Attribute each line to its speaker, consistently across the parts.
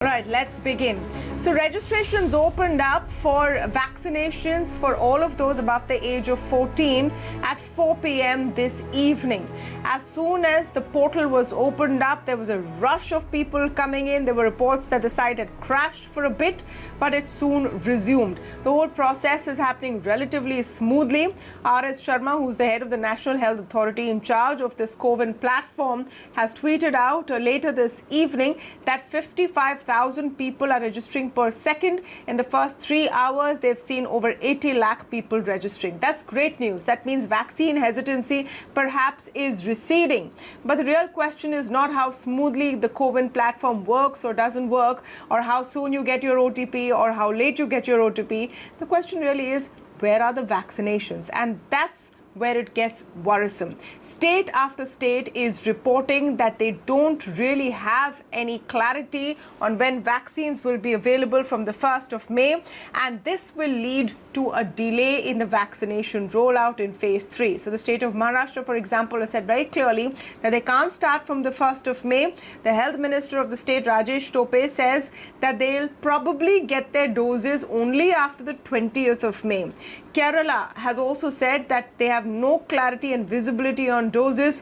Speaker 1: Right, let's begin. So registrations opened up for vaccinations for all of those above the age of 14 at 4 p.m. this evening. As soon as the portal was opened up, there was a rush of people coming in. There were reports that the site had crashed for a bit, but it soon resumed. The whole process is happening relatively smoothly. R.S. Sharma, who's the head of the National Health Authority in charge of this Cowin platform, has tweeted out later this evening that 55,000 people are registering per second. In the first 3 hours, they've seen over 80 lakh people registering. That's great news. That means vaccine hesitancy perhaps is receding. But the real question is not how smoothly the Cowin platform works or doesn't work, or how soon you get your OTP or how late you get your OTP. The question really is, where are the vaccinations? And that's where it gets worrisome. State after state is reporting that they don't really have any clarity on when vaccines will be available from the 1st of May, and this will lead to a delay in the vaccination rollout in phase 3. So the state of Maharashtra, for example, has said very clearly that they can't start from the 1st of May. The health minister of the state, Rajesh Tope, says that they'll probably get their doses only after the 20th of May. Kerala has also said that they have no clarity and visibility on doses.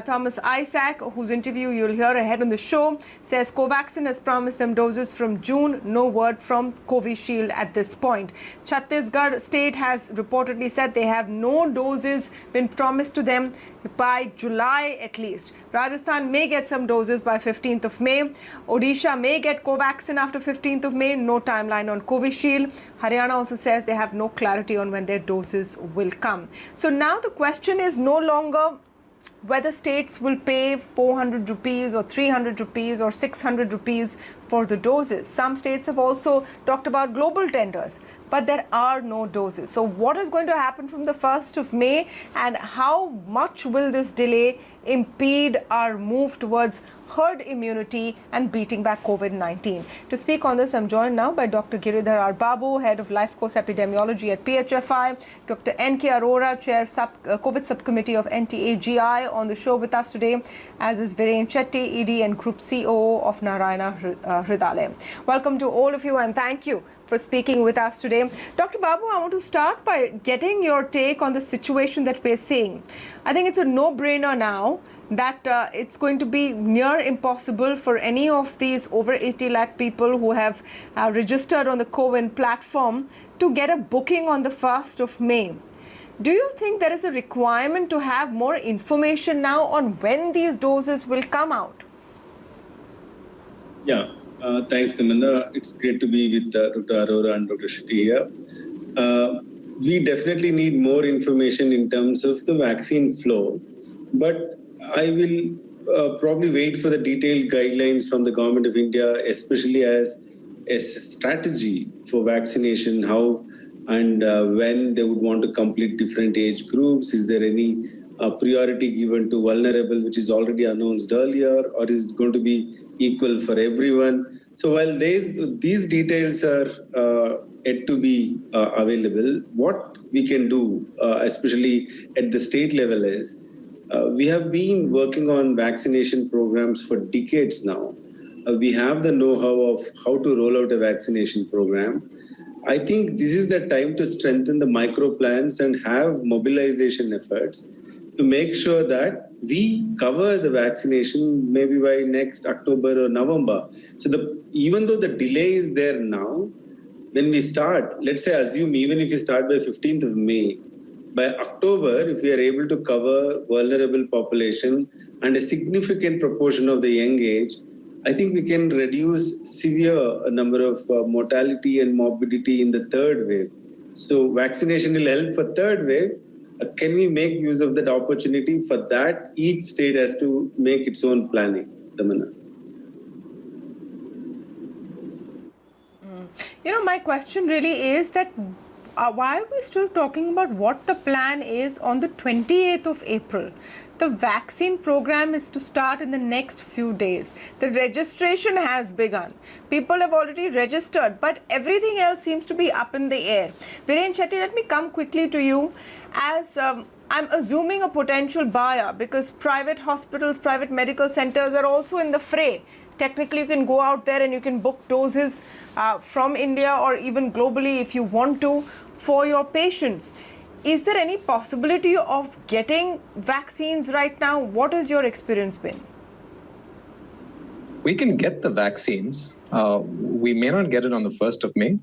Speaker 1: Thomas Isaac, whose interview you'll hear ahead on the show, says Covaxin has promised them doses from June. No word from Covishield at this point. Chhattisgarh state has reportedly said they have no doses been promised to them by July at least. Rajasthan may get some doses by 15th of May. Odisha may get Covaxin after 15th of May. No timeline on Covishield. Haryana also says they have no clarity on when their doses will come. So now the question is no longer whether states will pay 400 rupees or 300 rupees or 600 rupees for the doses. Some states have also talked about global tenders, but there are no doses. So what is going to happen from the 1st of May, and how much will this delay impede our move towards herd immunity and beating back COVID-19? To speak on this, I'm joined now by Dr. Giridhar Babu, head of Life Course Epidemiology at PHFI, Dr. N.K. Arora, chair COVID subcommittee of NTAGI, on the show with us today, as is Viren, Shetty, ED and Group COO of Narayana, Hrudalaya. Welcome to all of you, and thank you for speaking with us today. Dr. Babu, I want to start by getting your take on the situation that we're seeing. I think it's a no-brainer now that it's going to be near impossible for any of these over 80 lakh people who have registered on the Cowin platform to get a booking on the 1st of May. Do you think there is a requirement to have more information now on when these doses will come out?
Speaker 2: Yeah, thanks, Tamanna. It's great to be with Dr. Arora and Dr. Shetty here. We definitely need more information in terms of the vaccine flow, but I will probably wait for the detailed guidelines from the Government of India, especially as a strategy for vaccination, how and when they would want to complete different age groups. Is there any priority given to vulnerable, which is already announced earlier, or is it going to be equal for everyone? So while these details are yet to be available, what we can do, especially at the state level, is we have been working on vaccination programs for decades now. We have the know-how of how to roll out a vaccination program. I think this is the time to strengthen the micro plans and have mobilization efforts to make sure that we cover the vaccination maybe by next October or November. So even though the delay is there now, when we start, let's say assume even if we start by 15th of May, by October, if we are able to cover vulnerable population and a significant proportion of the young age, I think we can reduce severe number of mortality and morbidity in the third wave. So vaccination will help for third wave. Can we make use of that opportunity? For that, each state has to make its own planning. Tamanna.
Speaker 1: You know, my question really is that why are we still talking about what the plan is on the 28th of April? The vaccine program is to start in the next few days. The registration has begun. People have already registered, but everything else seems to be up in the air. Viren Shetty, let me come quickly to you. As I'm assuming a potential buyer, because private hospitals, private medical centers are also in the fray. Technically, you can go out there and you can book doses from India or even globally if you want to for your patients. Is there any possibility of getting vaccines right now? What has your experience been?
Speaker 3: We can get the vaccines. We may not get it on the 1st of May.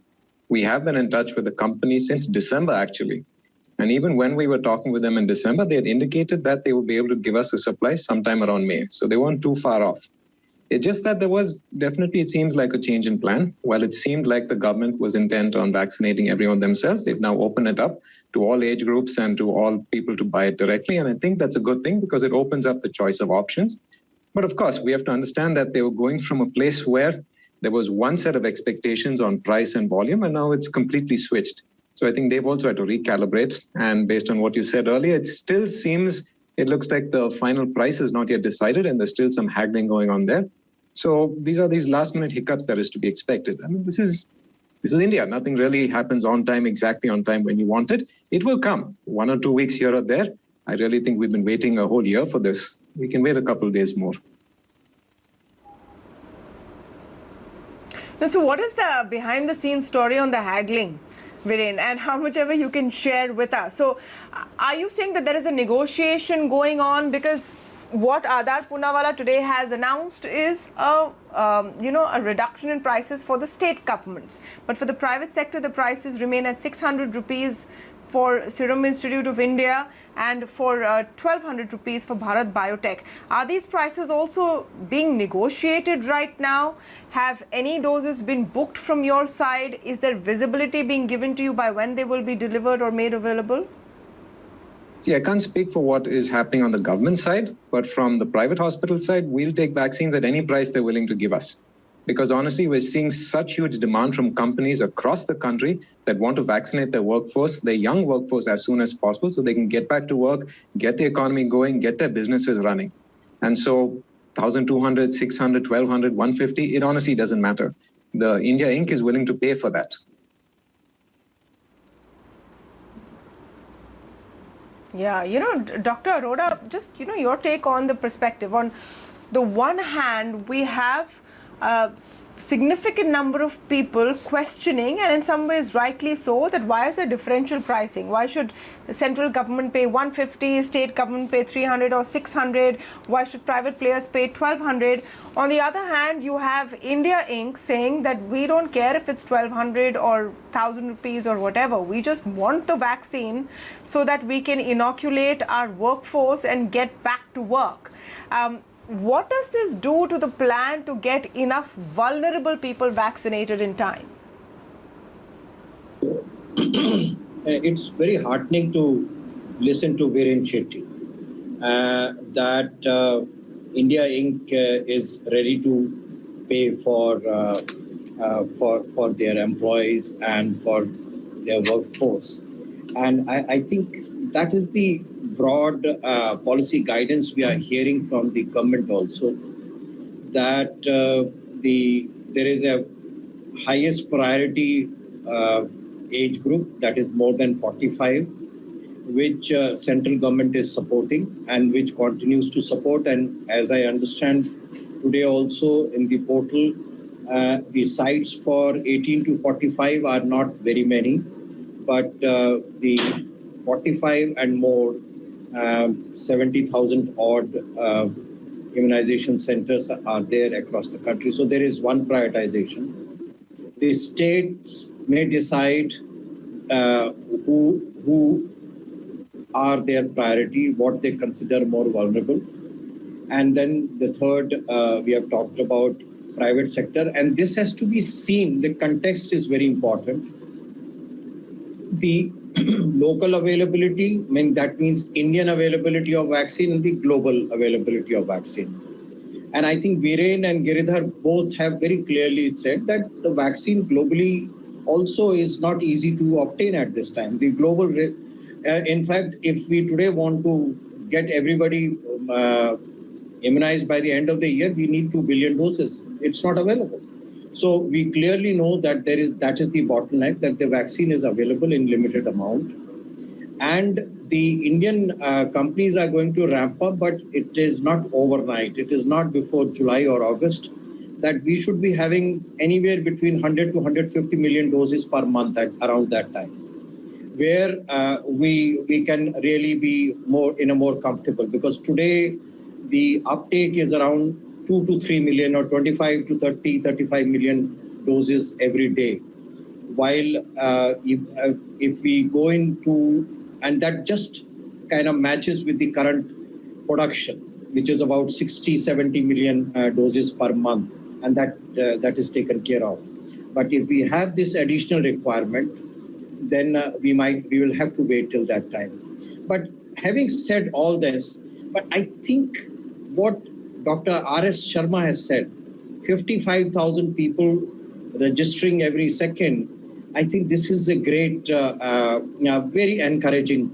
Speaker 3: We have been in touch with the company since December, actually. And even when we were talking with them in December, they had indicated that they would be able to give us a supply sometime around May. So they weren't too far off. It's just that there was definitely, it seems like a change in plan. While it seemed like the government was intent on vaccinating everyone themselves, they've now opened it up to all age groups and to all people to buy it directly. And I think that's a good thing because it opens up the choice of options. But of course, we have to understand that they were going from a place where there was one set of expectations on price and volume, and now it's completely switched. So I think they've also had to recalibrate. And based on what you said earlier, it still seems, it looks like the final price is not yet decided, and there's still some haggling going on there. So these are these last minute hiccups that is to be expected. I mean, this is India. Nothing really happens on time, exactly on time when you want it. It will come 1 or 2 weeks here or there. I really think we've been waiting a whole year for this. We can wait a couple of days more.
Speaker 1: So what is the behind the scenes story on the haggling, Viren, and how much ever you can share with us? So are you saying that there is a negotiation going on? Because what Aadhar Poonawalla today has announced is a reduction in prices for the state governments. But for the private sector, the prices remain at 600 rupees for Serum Institute of India and for 1200 rupees for Bharat Biotech. Are these prices also being negotiated right now? Have any doses been booked from your side? Is there visibility being given to you by when they will be delivered or made available?
Speaker 3: See, I can't speak for what is happening on the government side, but from the private hospital side, we'll take vaccines at any price they're willing to give us. Because honestly, we're seeing such huge demand from companies across the country that want to vaccinate their workforce, their young workforce, as soon as possible so they can get back to work, get the economy going, get their businesses running. And so 1,200, 600, 1,200, 150, it honestly doesn't matter. The India Inc. is willing to pay for that.
Speaker 1: Yeah, Dr. Arora, just, your take on the perspective. On the one hand, we have a significant number of people questioning, and in some ways rightly so, that why is there differential pricing? Why should the central government pay 150, state government pay 300 or 600? Why should private players pay 1200? On the other hand, you have India Inc. saying that we don't care if it's 1200 or 1000 rupees or whatever. We just want the vaccine so that we can inoculate our workforce and get back to work. What does this do to the plan to get enough vulnerable people vaccinated in time?
Speaker 4: It's very heartening to listen to Viren Shetty that India Inc. Is ready to pay for their employees and for their workforce. And I think that is the broad policy guidance we are hearing from the government also, that there is a highest priority age group that is more than 45, which central government is supporting and which continues to support. And as I understand today also in the portal, the sites for 18 to 45 are not very many, but the 45 and more, 70,000 odd immunization centers are there across the country. So there is one prioritization. The states may decide who are their priority, what they consider more vulnerable. And then the third, we have talked about private sector. And this has to be seen, the context is very important. The local availability, that means Indian availability of vaccine and the global availability of vaccine. And I think Viren and Giridhar both have very clearly said that the vaccine globally also is not easy to obtain at this time. The global, in fact, if we today want to get everybody immunized by the end of the year, we need 2 billion doses. It's not available. So we clearly know that that is the bottleneck, that the vaccine is available in limited amount. And the Indian companies are going to ramp up, but it is not overnight. It is not before July or August. that we should be having anywhere between 100 to 150 million doses per month at around that time, where we can really be more comfortable, because today the uptake is around 2 to 3 million or 25 to 35 million doses every day. While if we go into, and that just kind of matches with the current production, which is about 60-70 million doses per month, and that is taken care of. But if we have this additional requirement, then we will have to wait till that time. But having said all this, but I think what Dr. R.S. Sharma has said, 55,000 people registering every second, I think this is a great, very encouraging.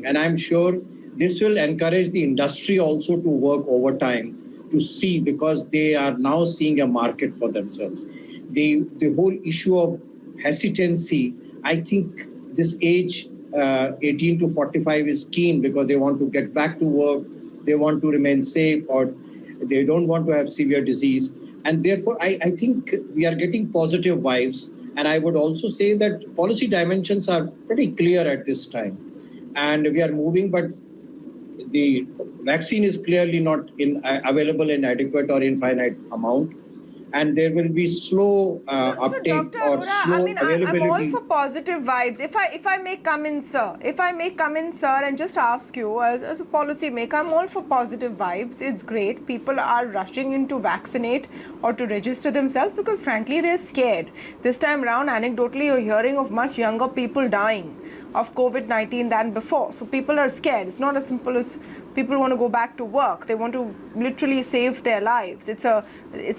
Speaker 4: And I'm sure this will encourage the industry also to work overtime to see, because they are now seeing a market for themselves. The whole issue of hesitancy, I think this age 18 to 45 is keen, because they want to get back to work, they want to remain safe, or they don't want to have severe disease. And therefore, I think we are getting positive vibes. And I would also say that policy dimensions are pretty clear at this time. And we are moving, but the vaccine is clearly not available in adequate or infinite amount. And there will be slow uptake
Speaker 1: Dr.
Speaker 4: or
Speaker 1: Arora,
Speaker 4: slow
Speaker 1: I'm
Speaker 4: availability.
Speaker 1: all for positive vibes. If I may come in, sir, and just ask you as a policy maker, I'm all for positive vibes. It's great. People are rushing in to vaccinate or to register themselves because, frankly, they're scared. This time around, anecdotally, you're hearing of much younger people dying of COVID-19 than before. So people are scared. It's not as simple as people want to go back to work. They want to literally save their lives. It's a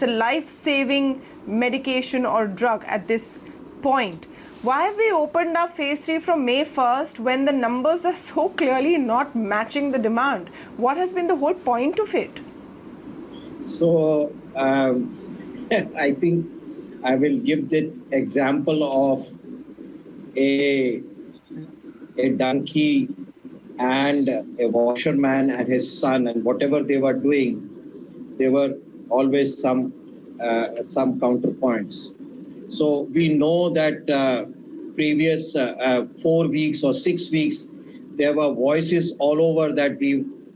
Speaker 1: life-saving medication or drug at this point. Why have we opened up phase 3 from May 1st when the numbers are so clearly not matching the demand? What has been the whole point of it?
Speaker 4: So I think I will give the example of a donkey and a washerman and his son, and whatever they were doing, there were always some counterpoints. So we know that previous 4 weeks or 6 weeks, there were voices all over that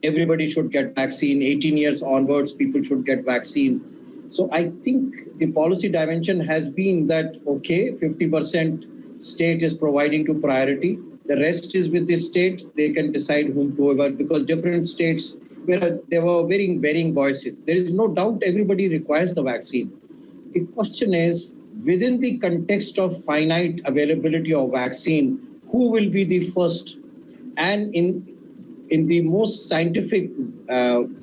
Speaker 4: everybody should get vaccine, 18 years onwards, people should get vaccine. So I think the policy dimension has been that, okay, 50% state is providing to priority. The rest is with the state. They can decide whom to over, because different states, there were varying voices. There is no doubt everybody requires the vaccine. The question is, within the context of finite availability of vaccine, who will be the first? And in the most scientific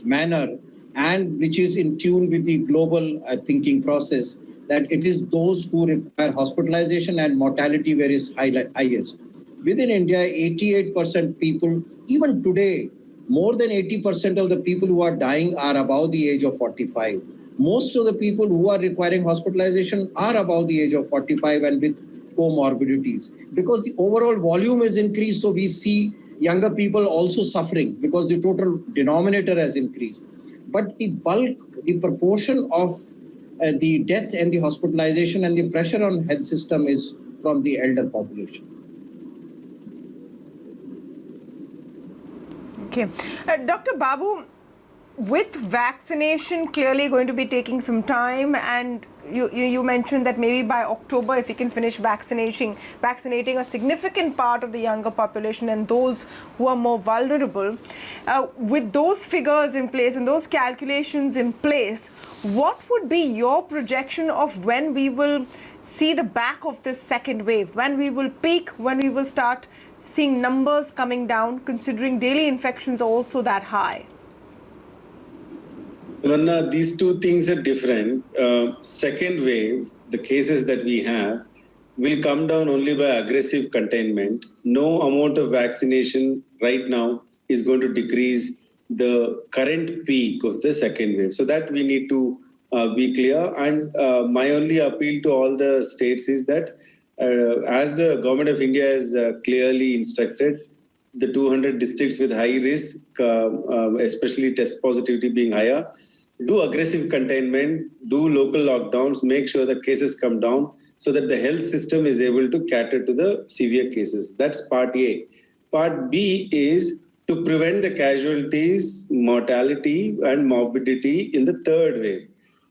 Speaker 4: manner, and which is in tune with the global thinking process, that it is those who require hospitalization and mortality where is highest. Within India, 88% people, even today, more than 80% of the people who are dying are above the age of 45. Most of the people who are requiring hospitalization are above the age of 45 and with comorbidities. Because the overall volume is increased, so we see younger people also suffering because the total denominator has increased. But the bulk, the proportion of the death and the hospitalization and the pressure on health system is from the elder population.
Speaker 1: Okay. Dr. Babu, with vaccination clearly going to be taking some time, and you mentioned that maybe by October, if we can finish vaccinating a significant part of the younger population and those who are more vulnerable, with those figures in place and those calculations in place, what would be your projection of when we will see the back of this second wave, when we will peak, when we will start seeing numbers coming down, considering daily infections are also that high?
Speaker 2: Tamanna, these two things are different. Second wave, the cases that we have, will come down only by aggressive containment. No amount of vaccination right now is going to decrease the current peak of the second wave. So that we need to be clear. And my only appeal to all the states is that as the government of India has clearly instructed, the 200 districts with high risk, especially test positivity being higher, do aggressive containment, do local lockdowns, make sure the cases come down so that the health system is able to cater to the severe cases. That's part A. Part B is to prevent the casualties, mortality and morbidity in the third wave.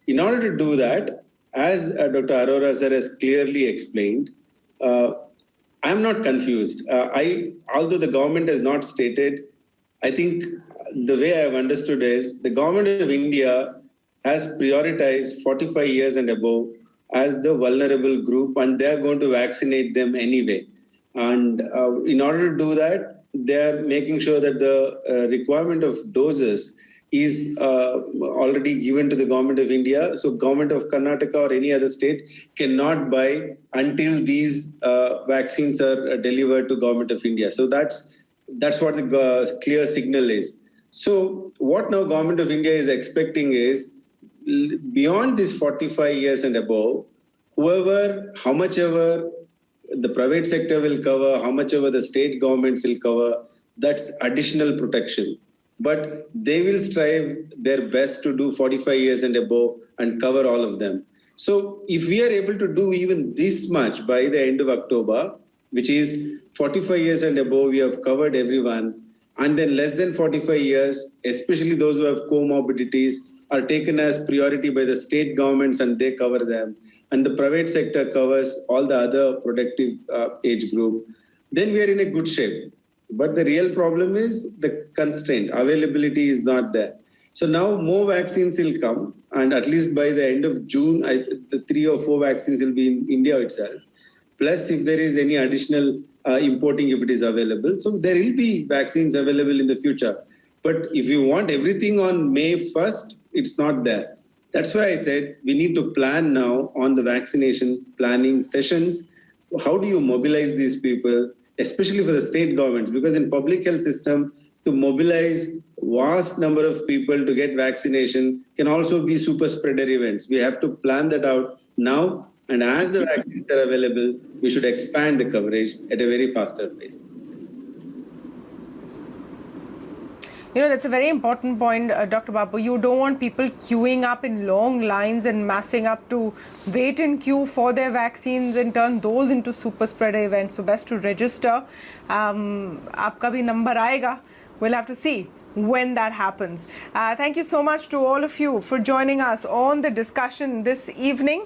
Speaker 2: In order to do that, as Dr. Arora sir has clearly explained, I'm not confused. Although the government has not stated, I think the way I have understood is the government of India has prioritized 45 years and above as the vulnerable group, and they are going to vaccinate them anyway. And in order to do that, they are making sure that the requirement of doses is already given to the government of India. So government of Karnataka or any other state cannot buy until these vaccines are delivered to government of India. So that's what the clear signal is. So what now government of India is expecting is beyond this 45 years and above, how much ever the private sector will cover, how much ever the state governments will cover, that's additional protection. But they will strive their best to do 45 years and above and cover all of them. So if we are able to do even this much by the end of October, which is 45 years and above, we have covered everyone, and then less than 45 years, especially those who have comorbidities, are taken as priority by the state governments and they cover them, and the private sector covers all the other productive age group, then we are in a good shape. But the real problem is the constraint. Availability is not there. So now more vaccines will come, and at least by the end of June, the 3 or 4 vaccines will be in India itself. Plus, if there is any additional importing, if it is available. So there will be vaccines available in the future. But if you want everything on May 1st, it's not there. That's why I said we need to plan now on the vaccination planning sessions. How do you mobilize these people, especially for the state governments? Because in public health system, to mobilize vast number of people to get vaccination can also be super spreader events. We have to plan that out now. And as the vaccines are available, we should expand the coverage at a very faster pace.
Speaker 1: You know, that's a very important point, Dr. Babu. You don't want people queuing up in long lines and massing up to wait in queue for their vaccines and turn those into super spreader events. So best to register. Aapka bhi number aayega. We'll have to see when that happens. Thank you so much to all of you for joining us on the discussion this evening.